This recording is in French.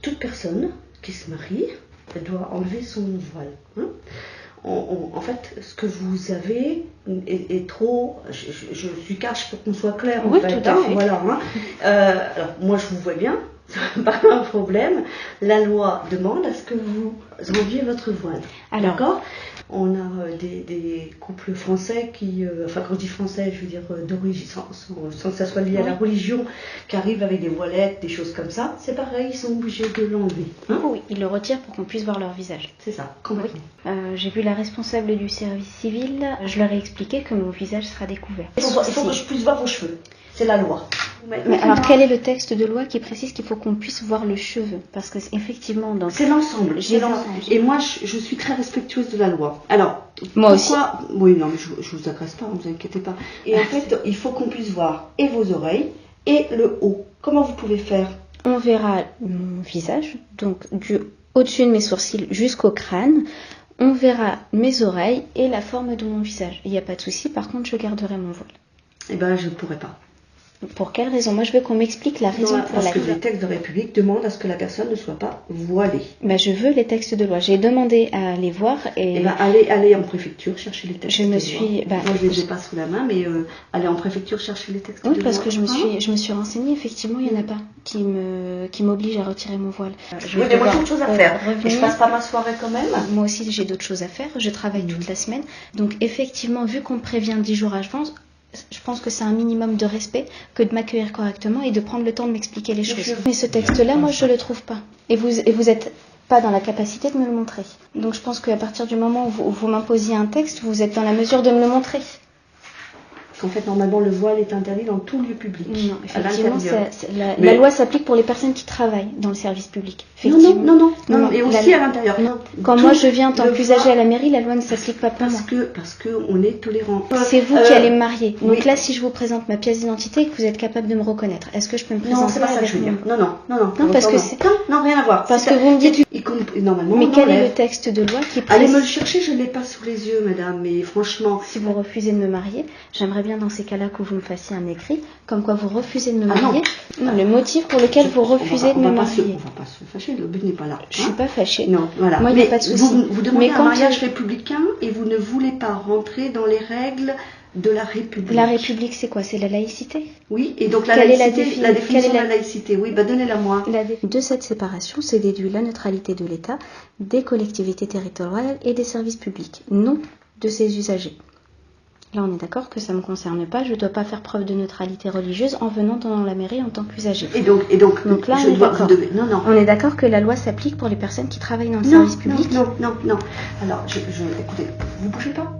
toute personne qui se marie, elle doit enlever son voile. Hein. En fait, ce que vous avez est trop... Je suis cache pour qu'on soit clair, oui, en fait. Tout à fait. Voilà, hein. Alors, moi, je vous vois bien, c'est pas un problème. La loi demande à ce que vous enleviez votre voile. D'accord ? On a des couples français qui... enfin, quand je dis français, je veux dire d'origine, sans que ça soit lié à la religion, qui arrivent avec des voilettes, des choses comme ça. C'est pareil, ils sont obligés de l'enlever. Hein. Oui, ils le retirent pour qu'on puisse voir leur visage. C'est ça, complètement. Oui. J'ai vu la responsable du service civil, je leur ai expliqué que mon visage sera découvert. Il faut que je puisse voir vos cheveux. C'est la loi. Mais alors, quel est le texte de loi qui précise qu'il faut qu'on puisse voir le cheveu? Parce que effectivement, c'est l'ensemble. J'ai l'ensemble. Et moi, je suis très respectueuse de la loi. Alors, moi aussi. Oui, non, mais je vous agresse pas, ne vous inquiétez pas. Et en fait, il faut qu'on puisse voir et vos oreilles et le haut. Comment vous pouvez faire? On verra mon visage, donc du au-dessus de mes sourcils jusqu'au crâne. On verra mes oreilles et la forme de mon visage. Il n'y a pas de souci. Par contre, je garderai mon voile. Eh ben, je ne pourrais pas. Pour quelle raison? Moi, je veux qu'on m'explique la raison pour laquelle. Parce que les textes de République demandent à ce que la personne ne soit pas voilée. Ben, je veux les textes de loi. J'ai demandé à les voir et... Eh ben, allez en préfecture chercher les textes de loi. Moi, je ne les ai pas sous la main, mais allez en préfecture chercher les textes de loi. Oui, parce que je me suis renseignée. Effectivement, il n'y en a pas qui m'oblige à retirer mon voile. Oui, mais moi, j'ai autre chose à faire. Et je passe pas ma soirée quand même. Moi aussi, j'ai d'autres choses à faire. Je travaille toute la semaine. Donc, effectivement, vu qu'on me prévient 10 jours à l'avance, je pense que c'est un minimum de respect que de m'accueillir correctement et de prendre le temps de m'expliquer les choses. Mais ce texte-là, moi, je le trouve pas. Et vous êtes pas dans la capacité de me le montrer. Donc je pense qu'à partir du moment où vous m'imposiez un texte, vous êtes dans la mesure de me le montrer. En fait, normalement, le voile est interdit dans tout lieu public. Non, effectivement, la loi s'applique pour les personnes qui travaillent dans le service public. Non, et aussi à l'intérieur. Quand moi je viens en tant qu'usager à la mairie, la loi ne s'applique pas pour moi. Parce que on est tolérant. C'est vous qui allez me marier. Donc là, si je vous présente ma pièce d'identité et que vous êtes capable de me reconnaître, est-ce que je peux me présenter? Non, c'est pas ça que je veux dire. Non, parce que c'est... Non, rien à voir. Parce que vous me dites... Normalement, mais quel est le texte de loi qui précise... Allez me le chercher, je ne l'ai pas sous les yeux, madame, mais franchement... Si vous refusez de me marier, j'aimerais bien dans ces cas-là que vous me fassiez un écrit, comme quoi vous refusez de me marier. Non, le motif pour lequel vous refusez de me marier. On va pas se fâcher, le but n'est pas là. Je suis pas fâchée. Non, voilà. Moi, il n'y a pas de souci. Vous demandez un mariage républicain et vous ne voulez pas rentrer dans les règles de la République. La République, c'est quoi? C'est la laïcité? Oui, et donc la définition de la laïcité, oui, donnez-la moi. De cette séparation, c'est déduit la neutralité de l'État, des collectivités territoriales et des services publics, non de ses usagers. Là, on est d'accord que ça ne me concerne pas, je ne dois pas faire preuve de neutralité religieuse en venant dans la mairie en tant qu'usager. Et donc là, on est d'accord. On est d'accord que la loi s'applique pour les personnes qui travaillent dans le service public? Non. Alors, écoutez, vous ne bougez pas.